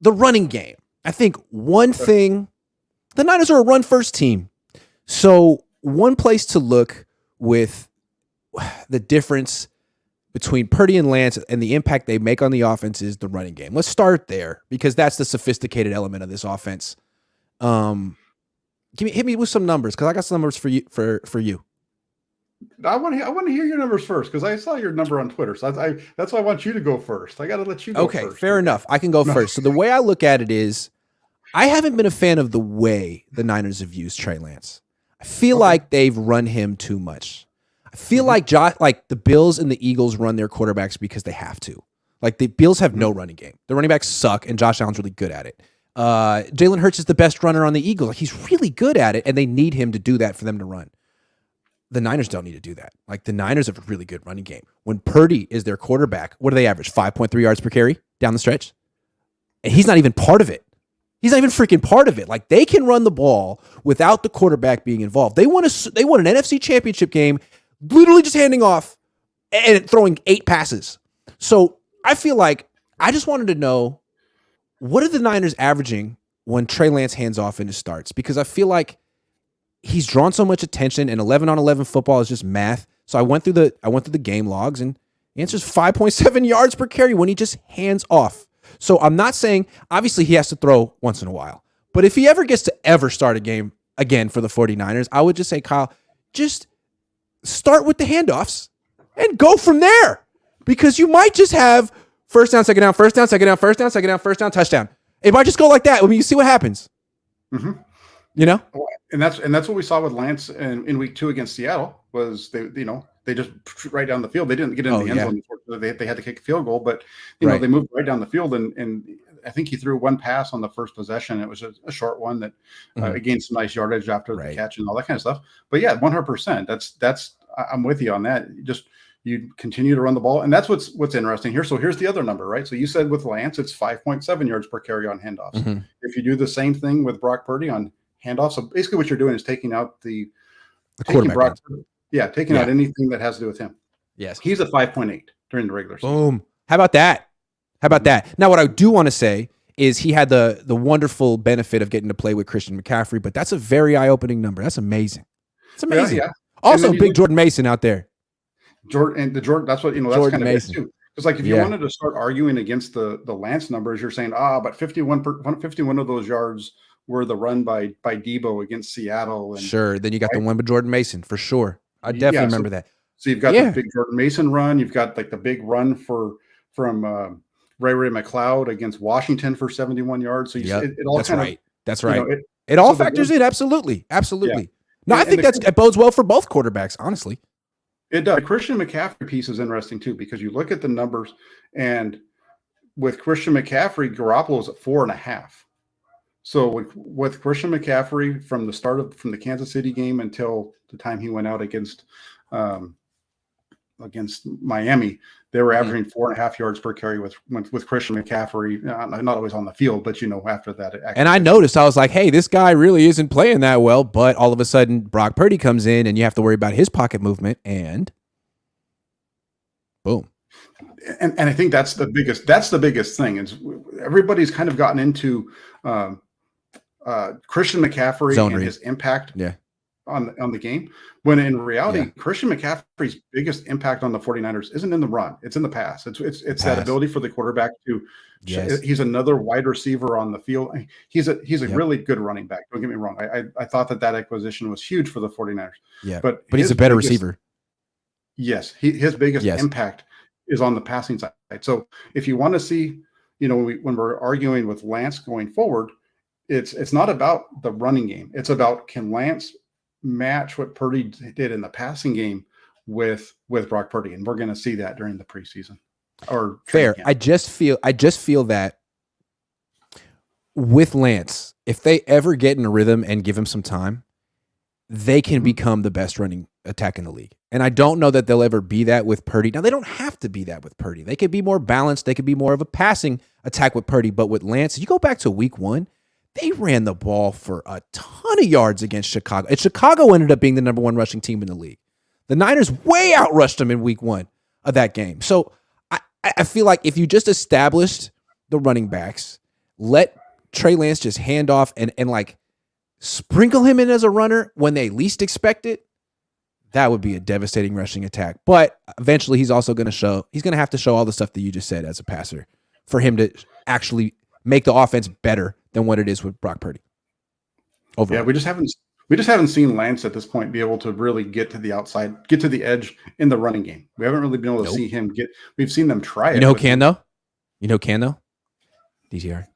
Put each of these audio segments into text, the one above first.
the running game. I think one thing, the Niners are a run-first team. So one place to look with the difference between Purdy and Lance and the impact they make on the offense is the running game. Let's start there because that's the sophisticated element of this offense. Hit me with some numbers because I got some numbers for you. For you, I want to hear your numbers first because I saw your number on Twitter. So that's why I want you to go first. I got to let you go first. Okay, fair enough. I can go first. So the way I look at it is, I haven't been a fan of the way the Niners have used Trey Lance. I feel like they've run him too much. I feel like the Bills and the Eagles run their quarterbacks because they have to. Like the Bills have no running game. The running backs suck, and Josh Allen's really good at it. Jalen Hurts is the best runner on the Eagles. Like he's really good at it, and they need him to do that for them to run. The Niners don't need to do that. Like the Niners have a really good running game. When Purdy is their quarterback, what do they average? 5.3 yards per carry down the stretch? And he's not even part of it. He's not even freaking part of it. Like they can run the ball without the quarterback being involved. They won an NFC Championship game literally just handing off and throwing 8 passes. So I feel like I just wanted to know, what are the Niners averaging when Trey Lance hands off in his starts? Because I feel like he's drawn so much attention, and 11-on-11 football is just math. So I went through the game logs, and the answer is 5.7 yards per carry when he just hands off. So I'm not saying, obviously he has to throw once in a while, but if he ever gets to ever start a game again for the 49ers, I would just say, Kyle, just start with the handoffs and go from there, because you might just have first down, second down, first down, second down, first down, second down, first down, touchdown. It might just go like that. I mean, you see what happens. Mm-hmm. You know, and that's what we saw with Lance in week 2 against Seattle. Was they just right down the field. They didn't get into the end zone before they had to kick a field goal, but know they moved right down the field, and I think he threw one pass on the first possession. It was a short one that gained some nice yardage after the catch and all that kind of stuff. But yeah, 100%. That's I'm with you on that. You continue to run the ball, and that's what's interesting here. So here's the other number, right? So you said with Lance, it's 5.7 yards per carry on handoffs. Mm-hmm. If you do the same thing with Brock Purdy on handoffs, so basically what you're doing is taking out the quarterback. Taking out anything that has to do with him. Yes, he's at 5.8 during the regular season. Boom. How about that? Now, what I do want to say is he had the wonderful benefit of getting to play with Christian McCaffrey, but that's a very eye-opening number. That's amazing. It's amazing. Yeah. Also, big Jordan Mason out there. Jordan, that's what that's Jordan kind of Mason. It too. It's like if you wanted to start arguing against the Lance numbers, you're saying, but 51 of those yards were the run by Debo against Seattle. And, sure. Then you got the one by Jordan Mason for sure. I definitely remember that. So you've got the big Jordan Mason run. You've got like the big run from Ray McCloud against Washington for 71 yards. So it all that's kind right. of, that's right. It all factors in. Absolutely. Yeah. No, I think it bodes well for both quarterbacks, honestly. It does. The Christian McCaffrey piece is interesting too, because you look at the numbers, and with Christian McCaffrey, Garoppolo's at 4.5. So with Christian McCaffrey from the Kansas City game until the time he went out against Miami, they were averaging 4.5 yards per carry with Christian McCaffrey, not always on the field, but after that. And I noticed, I was like, hey, this guy really isn't playing that well, but all of a sudden Brock Purdy comes in and you have to worry about his pocket movement, and boom. And I think that's the biggest thing is everybody's kind of gotten into Christian McCaffrey and his impact on the game, when in reality, Christian McCaffrey's biggest impact on the 49ers isn't in the run, it's in the pass. It's that ability for the quarterback to he's another wide receiver on the field. He's a really good running back, don't get me wrong. I thought that acquisition was huge for the 49ers. But he's a better receiver. Yes, his biggest impact is on the passing side. So if you want to see, when we're arguing with Lance going forward, it's not about the running game. It's about, can Lance match what Purdy did in the passing game with Brock Purdy, and we're going to see that during the preseason. Or fair. I just feel that with Lance, if they ever get in a rhythm and give him some time, they can become the best running attack in the league. And I don't know that they'll ever be that with Purdy. Now, they don't have to be that with Purdy. They could be more balanced. They could be more of a passing attack with Purdy. But with Lance, you go back to week 1, they ran the ball for a ton of yards against Chicago. And Chicago ended up being the number 1 rushing team in the league. The Niners way outrushed them in week 1 of that game. So I feel like if you just established the running backs, let Trey Lance just hand off and like sprinkle him in as a runner when they least expect it, that would be a devastating rushing attack. But eventually he's also going to have to show all the stuff that you just said as a passer for him to actually make the offense better than what it is with Brock Purdy. Overall. Yeah, we just haven't seen Lance at this point be able to really get to the outside, get to the edge in the running game. We haven't really been able to see him get. We've seen them try it. You know who can though? DTR.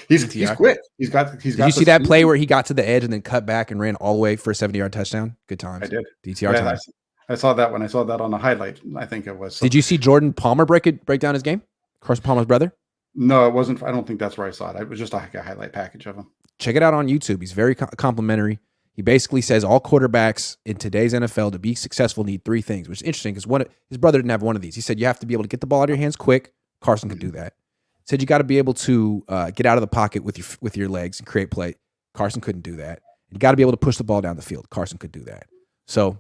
He's quick. Did you see that play where he got to the edge and then cut back and ran all the way for a 70-yard touchdown? Good times. I did. DTR times. I saw that when I saw that on a highlight. I think it was. So. Did you see Jordan Palmer break down his game? Carson Palmer's brother? No, it wasn't. I don't think that's where I saw it. It was just a highlight package of him. Check it out on YouTube. He's very complimentary. He basically says all quarterbacks in today's NFL to be successful need three things, which is interesting because his brother didn't have one of these. He said you have to be able to get the ball out of your hands quick. Carson could do that. He said you got to be able to get out of the pocket with your legs and create play. Carson couldn't do that. You got to be able to push the ball down the field. Carson could do that. So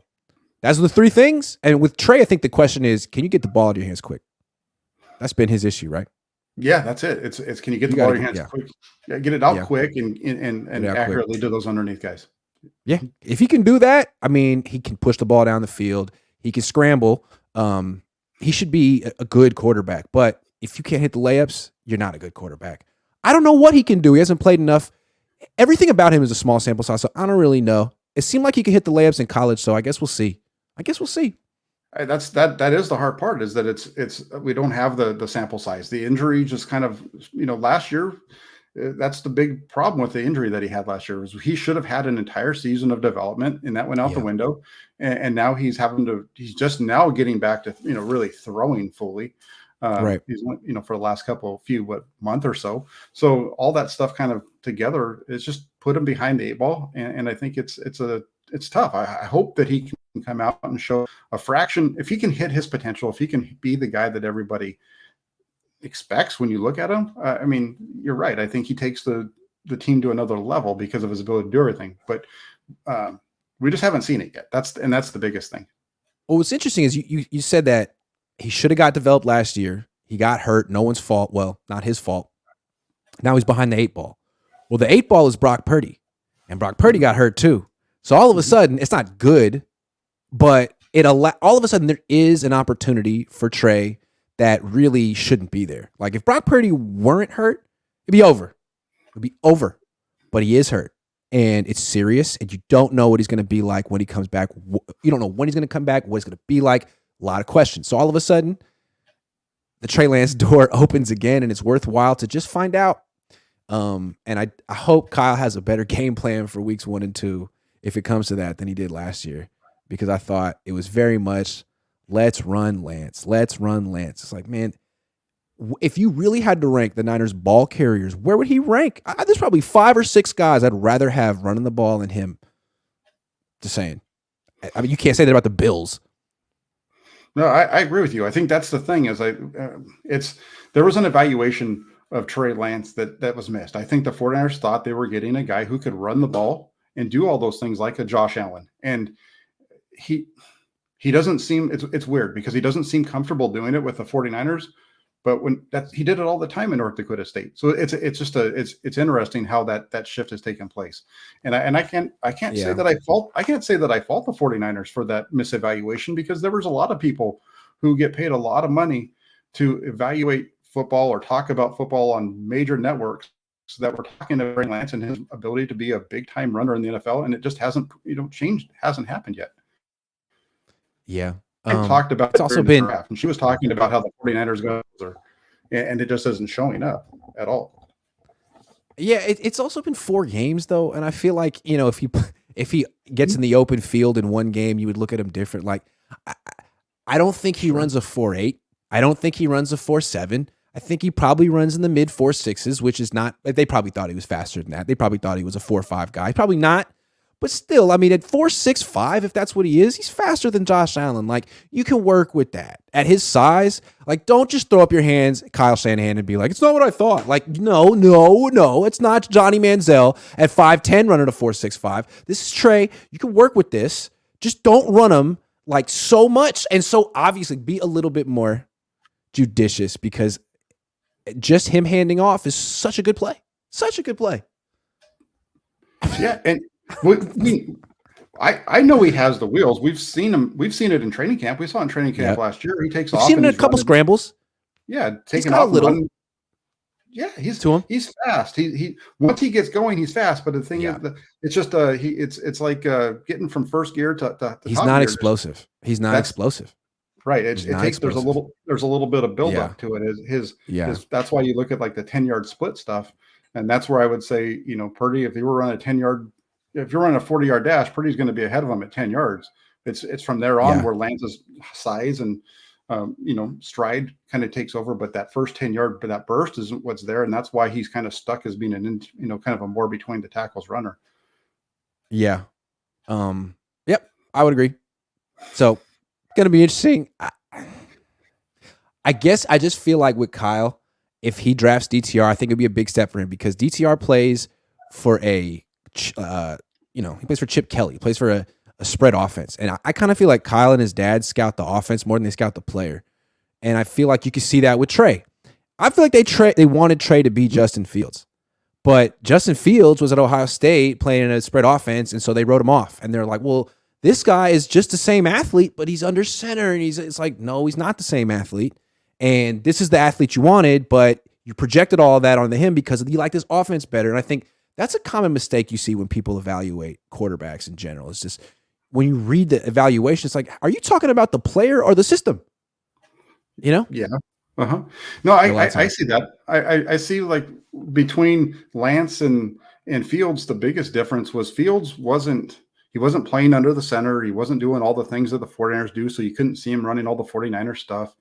that's the three things. And with Trey, I think the question is, can you get the ball out of your hands quick? That's been his issue, right? Yeah, that's it. It's can you get the ball out of your hands quick? Yeah, get it out quick and accurately to those underneath guys. Yeah, if he can do that, I mean, he can push the ball down the field. He can scramble. He should be a good quarterback. But if you can't hit the layups, you're not a good quarterback. I don't know what he can do. He hasn't played enough. Everything about him is a small sample size, so I don't really know. It seemed like he could hit the layups in college, so I guess we'll see. That is the hard part, is that it's we don't have the sample size. The injury just kind of, last year, that's the big problem with the injury that he had last year, was he should have had an entire season of development, and that went out the window. And now he's just now getting back to, really throwing fully. Right. He's, for the last month or so. So all that stuff kind of together is just put him behind the 8-ball. And I think it's tough. I hope that he can come out and show a fraction. If he can hit his potential, if he can be the guy that everybody expects when you look at him, I mean, you're right. I think he takes the team to another level because of his ability to do everything. But we just haven't seen it yet. That's the biggest thing. Well, what's interesting is you said that he should have got developed last year. He got hurt. No one's fault. Well, not his fault. Now he's behind the 8-ball. Well, the 8-ball is Brock Purdy, and Brock Purdy got hurt too. So all of a sudden, it's not good, but all of a sudden there is an opportunity for Trey that really shouldn't be there. Like if Brock Purdy weren't hurt, it'd be over. It'd be over. But he is hurt, and it's serious, and you don't know what he's going to be like when he comes back. You don't know when he's going to come back, what he's going to be like. A lot of questions. So all of a sudden, the Trey Lance door opens again, and it's worthwhile to just find out. And I hope Kyle has a better game plan for weeks 1 and 2 if it comes to that than he did last year, because I thought it was very much, let's run Lance. Let's run Lance. It's like, man, if you really had to rank the Niners ball carriers, where would he rank? There's probably 5 or 6 guys I'd rather have running the ball than him. Just saying. I mean, you can't say that about the Bills. No, I agree with you. I think that's the thing is there was an evaluation of Trey Lance that was missed. I think the 49ers thought they were getting a guy who could run the ball and do all those things like a Josh Allen. And he doesn't seem, it's weird because he doesn't seem comfortable doing it with the 49ers, but he did it all the time in North Dakota State. So it's interesting how that shift has taken place. And I can't say that I fault the 49ers for that misevaluation, because there was a lot of people who get paid a lot of money to evaluate football or talk about football on major networks that were talking to Trey Lance and his ability to be a big time runner in the NFL. And it just hasn't, changed, hasn't happened yet. Yeah. I talked about it's also been draft, and she was talking about how the 49ers goes and it just isn't showing up at all. Yeah, it's also been 4 games though, and I feel like if he gets in the open field in one game, you would look at him different. Like I don't think he runs a 4.8. I don't think he runs a 4.7. I think he probably runs in the mid 4.6s, which is not. They probably thought he was faster than that. They probably thought he was a 4.5 guy. Probably not. But still, I mean, at 4.65, if that's what he is, he's faster than Josh Allen. Like, you can work with that. At his size, like, don't just throw up your hands, Kyle Shanahan, and be like, it's not what I thought. Like, no, it's not Johnny Manziel at 5'10 running a 4.65. This is Trey. You can work with this. Just don't run him, like, so much. And so, obviously, be a little bit more judicious, because just him handing off is such a good play. Such a good play. Yeah, and I know he has the wheels. We've seen him. We've seen it in training camp. We saw it in training camp last year. He takes off. We've seen it in a couple scrambles. Yeah, taking off a little. Yeah, he's fast. He once he gets going, he's fast. But the thing is, it's just it's like getting from first gear to he's not explosive. He's not explosive. Right. It takes there's a little bit of buildup to it. His that's why you look at like the 10-yard split stuff, and that's where I would say, Purdy, if you were running a 10-yard, if you're running a 40-yard dash, Purdy's going to be ahead of him at 10 yards. It's from there on where Lance's size and stride kind of takes over, but that first 10-yard, but that burst isn't what's there, and that's why he's kind of stuck as being kind of a more between the tackles runner. Yeah. Yep, I would agree. So, going to be interesting. I guess I just feel like with Kyle, if he drafts DTR, I think it'd be a big step for him because DTR plays for he plays for Chip Kelly. He plays for a spread offense. And I kind of feel like Kyle and his dad scout the offense more than they scout the player. And I feel like you can see that with Trey. I feel like they wanted Trey to be Justin Fields. But Justin Fields was at Ohio State playing in a spread offense, and so they wrote him off. And they're like, well, this guy is just the same athlete, but he's under center. And it's like, no, he's not the same athlete. And this is the athlete you wanted, but you projected all of that onto him because you like this offense better. And I think that's a common mistake you see when people evaluate quarterbacks in general. It's just when you read the evaluation, it's like, are you talking about the player or the system? Yeah. Uh-huh. No, I see that. I see like between Lance and Fields, the biggest difference was Fields wasn't playing under the center. He wasn't doing all the things that the 49ers do. So you couldn't see him running all the 49er stuff.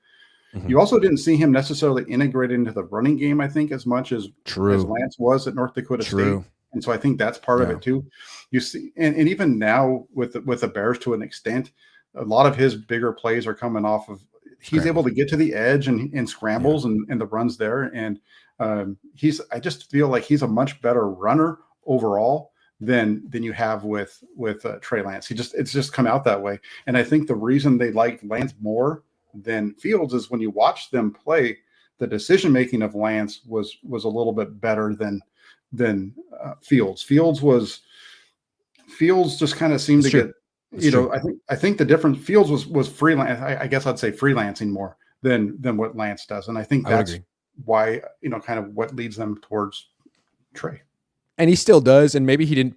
Mm-hmm. You also didn't see him necessarily integrated into the running game, I think, as much as Lance was at North Dakota State. And so I think that's part of it too. You see, and even now with the Bears to an extent, a lot of his bigger plays are coming off of he's able to get to the edge and scrambles and the runs there. And I just feel like he's a much better runner overall than you have with Trey Lance. It's just come out that way. And I think the reason they liked Lance more than Fields is when you watch them play, the decision making of Lance was a little bit better than Fields. Fields just kind of seemed to get I think the difference Fields was freelance. I guess I'd say freelancing more than what Lance does, and I think that's why kind of what leads them towards Trey. And he still does, and maybe he didn't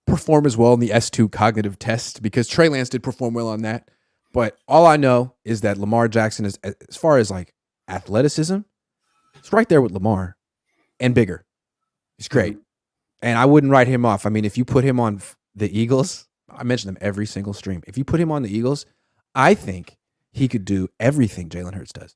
perform as well in the S2 cognitive test because Trey Lance did perform well on that. But all I know is that Lamar Jackson is, as far as like athleticism, it's right there with Lamar and bigger. He's great. Mm-hmm. And I wouldn't write him off. I mean, if you put him on the Eagles, I mention them every single stream. If you put him on the Eagles, I think he could do everything Jalen Hurts does.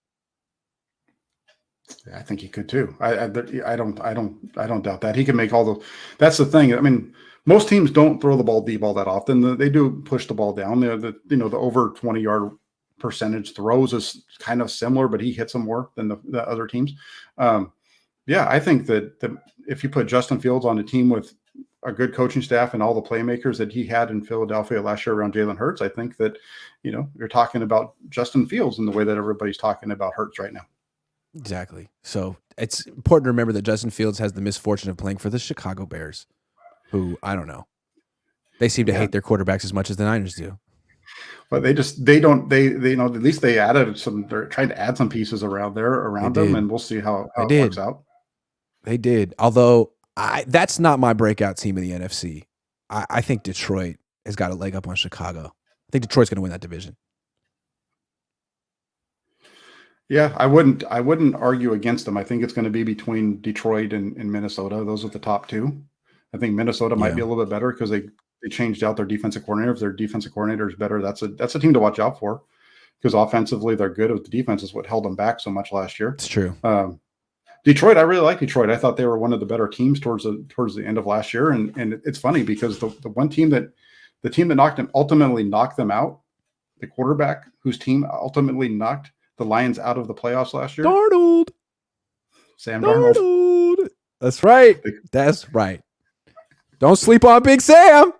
Yeah, I think he could too. I don't doubt that. He can make all the. That's the thing. I mean, most teams don't throw the ball deep all that often. They do push the ball down. The over 20-yard percentage throws is kind of similar, but he hits them more than the other teams. I think that if you put Justin Fields on a team with a good coaching staff and all the playmakers that he had in Philadelphia last year around Jalen Hurts, I think that you're talking about Justin Fields in the way that everybody's talking about Hurts right now. Exactly. So it's important to remember that Justin Fields has the misfortune of playing for the Chicago Bears, who, I don't know, they seem to hate their quarterbacks as much as the Niners do. But at least they added some, they're trying to add some pieces around them, and we'll see how it works out. They did. Although that's not my breakout team in the NFC. I think Detroit has got a leg up on Chicago. I think Detroit's going to win that division. Yeah, I wouldn't argue against them. I think it's going to be between Detroit and Minnesota. Those are the top two. I think Minnesota might be a little bit better because they changed out their defensive coordinator. If their defensive coordinator is better, that's a team to watch out for because offensively they're good. With the defense is what held them back so much last year. It's true. Detroit, I really like Detroit. I thought they were one of the better teams towards the end of last year. And it's funny because the team that ultimately knocked them out, the quarterback whose team ultimately knocked the Lions out of the playoffs last year. Sam Darnold. That's right. Don't sleep on Big Sam.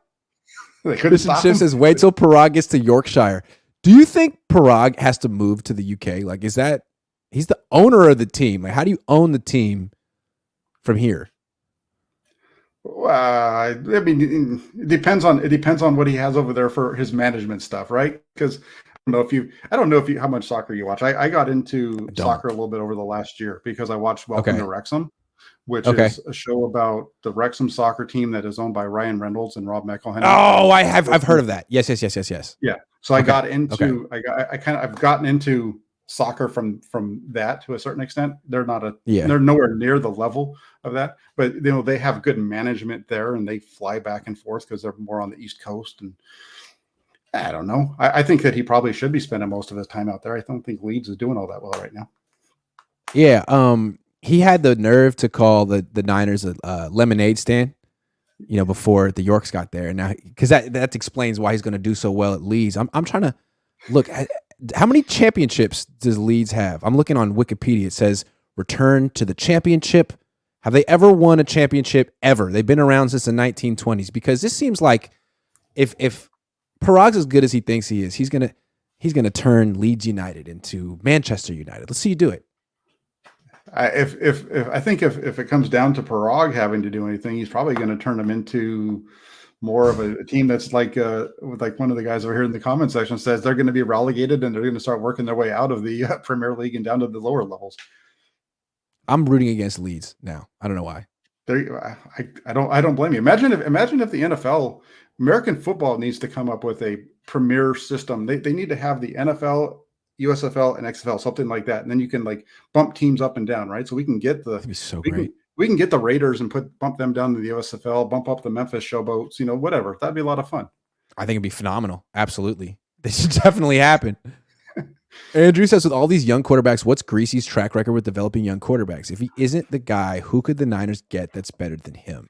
Christian Chip says, wait till Parag gets to Yorkshire. Do you think Parag has to move to the UK? Like, is that He's the owner of the team. Like, how do you own the team from here? I mean, it depends on what he has over there for his management stuff, right? Because I don't know if you how much soccer you watch. I got into soccer a little bit over the last year because I watched Welcome to Wrexham, which is a show about the Wrexham soccer team that is owned by Ryan Reynolds and Rob McElhenney. Oh, I've heard of that. Yes. Yeah. So I got into I've gotten into soccer from that to a certain extent. They're nowhere near the level of that, but they have good management there and they fly back and forth because they're more on the East Coast. And I don't know. I think that he probably should be spending most of his time out there. I don't think Leeds is doing all that well right now. Yeah. He had the nerve to call the Niners a lemonade stand, before the Yorks got there. And now, because that explains why he's going to do so well at Leeds. I'm trying to look at how many championships does Leeds have? I'm looking on Wikipedia. It says return to the championship. Have they ever won a championship ever? They've been around since the 1920s. Because this seems like if Parag's as good as he thinks he is, he's gonna turn Leeds United into Manchester United. Let's see you do it. If I think if it comes down to Parag having to do anything, he's probably going to turn them into more of a team that's like one of the guys over here in the comment section says they're going to be relegated and they're going to start working their way out of the Premier League and down to the lower levels. I'm rooting against Leeds now. I don't know why. I don't blame you. Imagine if the NFL, American football needs to come up with a premier system. They need to have the NFL, USFL, and XFL, something like that, and then you can like bump teams up and down, right? So we can get That'd be so great. We can get the Raiders and bump them down to the USFL, bump up the Memphis Showboats, whatever. That'd be a lot of fun. I think it'd be phenomenal. Absolutely. This should definitely happen. Andrew says, with all these young quarterbacks, what's Greasy's track record with developing young quarterbacks? If he isn't the guy, who could the Niners get that's better than him?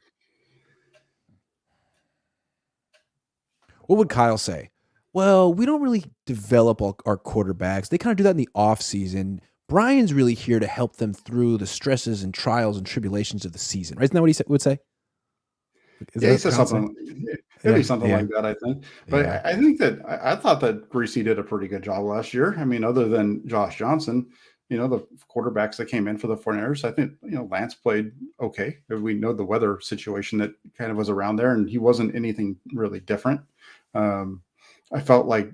What would Kyle say? Well, we don't really develop our quarterbacks. They kind of do that in the offseason. Brian's really here to help them through the stresses and trials and tribulations of the season. Right? Isn't that what he would say? He said something. It'd be something like that, I think. But I think that I thought that Greasy did a pretty good job last year. I mean, other than Josh Johnson, the quarterbacks that came in for the 49ers, I think, Lance played okay. We know the weather situation that kind of was around there, and he wasn't anything really different. I felt like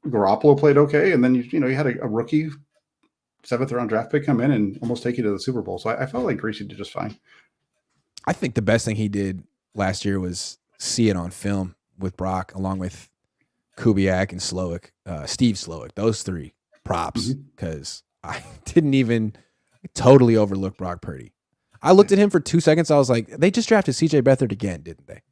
Garoppolo played okay, and then you had a rookie 7th round draft pick come in and almost take you to the Super Bowl. So I felt like Greasy did just fine. I think the best thing he did last year was see it on film with Brock, along with Kubiak and Steve Slowick. Those three props, because I didn't even totally overlook Brock Purdy. I looked at him for 2 seconds. I was like, they just drafted CJ Beathard again, didn't they?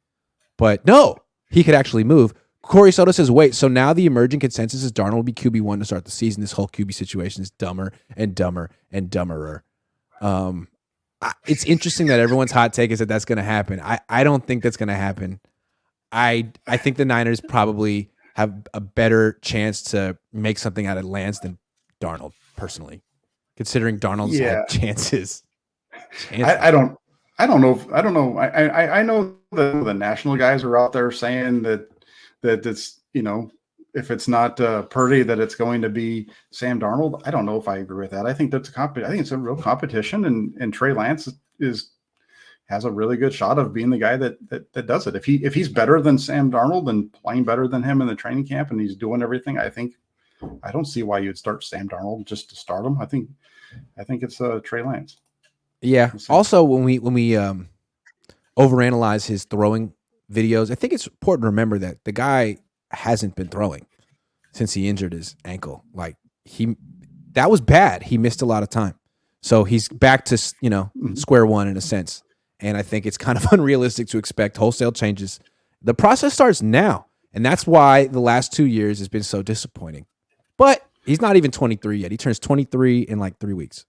But no, he could actually move. Corey Soto says, wait, so now the emerging consensus is Darnold will be QB1 to start the season. This whole QB situation is dumber and dumber and dumberer. It's interesting that everyone's hot take is that that's going to happen. I don't think that's going to happen. I think the Niners probably have a better chance to make something out of Lance than Darnold, personally, considering Darnold's had chances. I don't know. I know the national guys are out there saying that it's, if it's not Purdy, that it's going to be Sam Darnold. I don't know if I agree with that. I think that's I think it's a real competition, and Trey Lance has a really good shot of being the guy that does it. If he's better than Sam Darnold and playing better than him in the training camp, and he's doing everything, I don't see why you'd start Sam Darnold just to start him. I think it's Trey Lance. Yeah. Also, when we overanalyze his throwing videos, I think it's important to remember that the guy hasn't been throwing since he injured his ankle. Like that was bad. He missed a lot of time. So he's back to, square one in a sense. And I think it's kind of unrealistic to expect wholesale changes. The process starts now. And that's why the last 2 years has been so disappointing. But he's not even 23 yet. He turns 23 in like 3 weeks.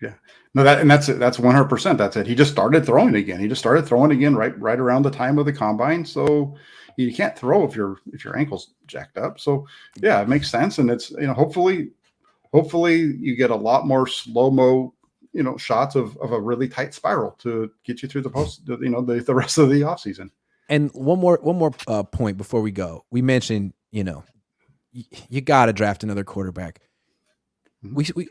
Yeah. No, that's 100%. That's it. He just started throwing again. Right around the time of the combine. So you can't throw if your ankle's jacked up. So yeah, it makes sense. And it's, hopefully you get a lot more slow-mo, shots of a really tight spiral to get you through the the rest of the offseason. And one more point before we go. We mentioned, you got to draft another quarterback.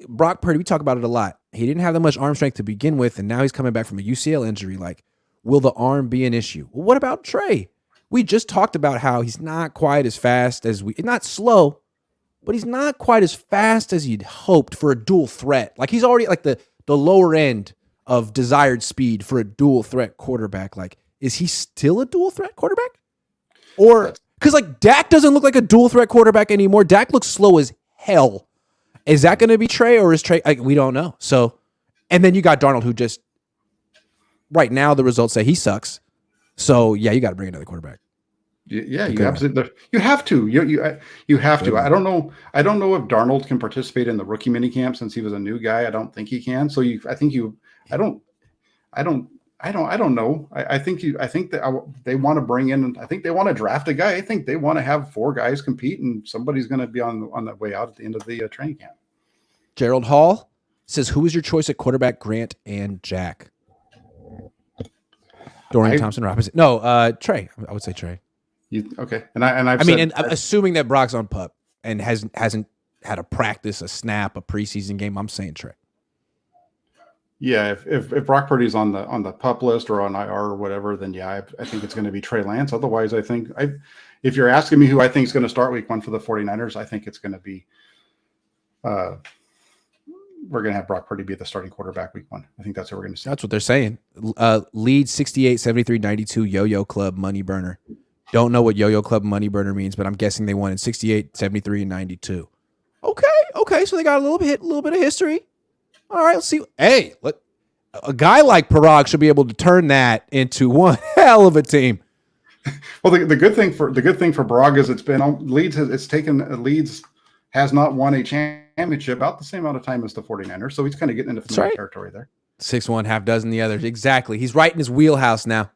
Brock Purdy, we talk about it a lot. He didn't have that much arm strength to begin with, and now he's coming back from a UCL injury. Like, will the arm be an issue? Well, what about Trey? We just talked about how he's not quite as fast as not slow, but he's not quite as fast as you'd hoped for a dual threat. Like, he's already like the lower end of desired speed for a dual threat quarterback. Like, is he still a dual threat quarterback? Or, because like Dak doesn't look like a dual threat quarterback anymore. Dak looks slow as hell. Is that going to be Trey, or is Trey? Like, we don't know. So, and then you got Darnold, who just right now the results say he sucks. So yeah, you got to bring another quarterback. Yeah, you absolutely. You have to. You have to. I don't know if Darnold can participate in the rookie minicamp since he was a new guy. I don't think he can. So I don't know. I think that they want to bring in. I think they want to draft a guy. I think they want to have 4 guys compete, and somebody's going to be on the way out at the end of the training camp. Gerald Hall says, "Who is your choice at quarterback? Grant and Jack." Dorian Thompson-Robinson. No, Trey. I would say Trey. Okay, assuming that Brock's on PUP and hasn't had a practice, a snap, a preseason game, I'm saying Trey. Yeah, if Brock Purdy's on the PUP list or on IR or whatever, then yeah, I think it's going to be Trey Lance. Otherwise, I think if you're asking me who I think is going to start week 1 for the 49ers, I think it's going to be we're going to have Brock Purdy be the starting quarterback week 1. I think that's what we're going to see. That's what they're saying. Lead 68, 73, 92, Yo-Yo Club Money Burner. Don't know what Yo-Yo Club Money Burner means, but I'm guessing they won in 68, 73, and 92. Okay, so they got a little bit of history. All right, let's see. Hey, a guy like Parag should be able to turn that into one hell of a team. Well, the good thing for Parag is Leeds has not won a championship about the same amount of time as the 49ers, so he's kind of getting into familiar territory there. 6-1, half dozen the others. Exactly. He's right in his wheelhouse now.